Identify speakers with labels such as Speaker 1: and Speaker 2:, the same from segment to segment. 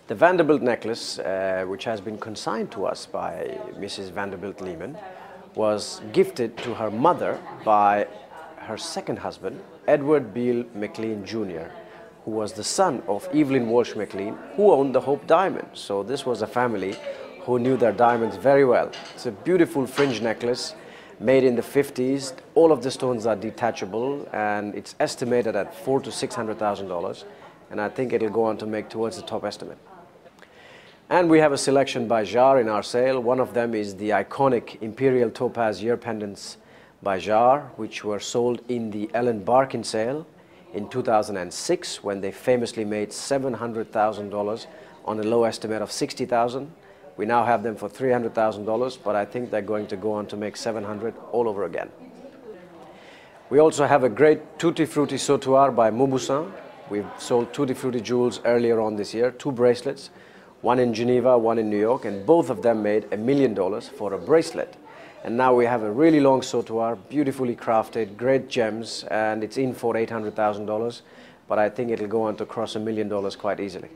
Speaker 1: The Vanderbilt necklace, which has been consigned to us by Mrs. Vanderbilt Lehman, was gifted to her mother by her second husband, Edward Beale McLean Jr., who was the son of Evelyn Walsh McLean, who owned the Hope Diamond. So this was a family who knew their diamonds very well. It's a beautiful fringe necklace made in the 50s. All of the stones are detachable, and it's estimated at $400,000 to $600,000, and I think it'll go on to make towards the top estimate. And we have a selection by JAR in our sale. One of them is the iconic Imperial Topaz ear pendants by JAR, which were sold in the Ellen Barkin sale in 2006, when they famously made $700,000 on a low estimate of $60,000. We now have them for $300,000, but I think they're going to go on to make $700,000 all over again. We also have a great Tutti Frutti Sautoir by MAUBOUSSIN. We've sold Tutti Frutti jewels earlier on this year, 2 bracelets, one in Geneva, one in New York, and both of them made $1 million for a bracelet. And now we have a really long sautoir, beautifully crafted, great gems, and it's in for $800,000, but I think it'll go on to cross $1 million quite easily.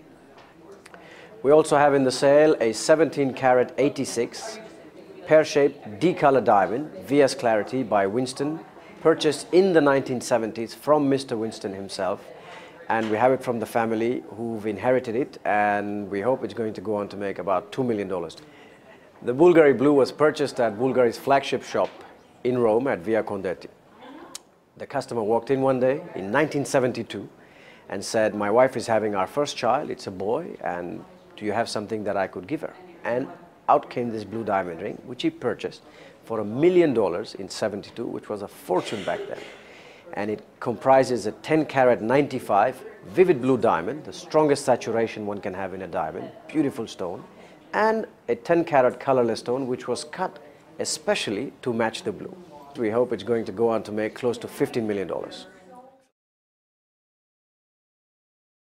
Speaker 1: We also have in the sale a 17 karat 86 pear-shaped D-color diamond, VS Clarity by Winston, purchased in the 1970s from Mr. Winston himself. And we have it from the family who've inherited it, and we hope it's going to go on to make about $2 million. The BULGARI Blue was purchased at Bulgari's flagship shop in Rome at Via Condetti. The customer walked in one day in 1972 and said, "My wife is having our first child, it's a boy, and do you have something that I could give her?" And out came this blue diamond ring, which he purchased for $1 million in '72, which was a fortune back then. And it comprises a 10 karat 95 vivid blue diamond, the strongest saturation one can have in a diamond, beautiful stone, and a 10 karat colorless stone which was cut especially to match the blue. We hope it's going to go on to make close to $15 million.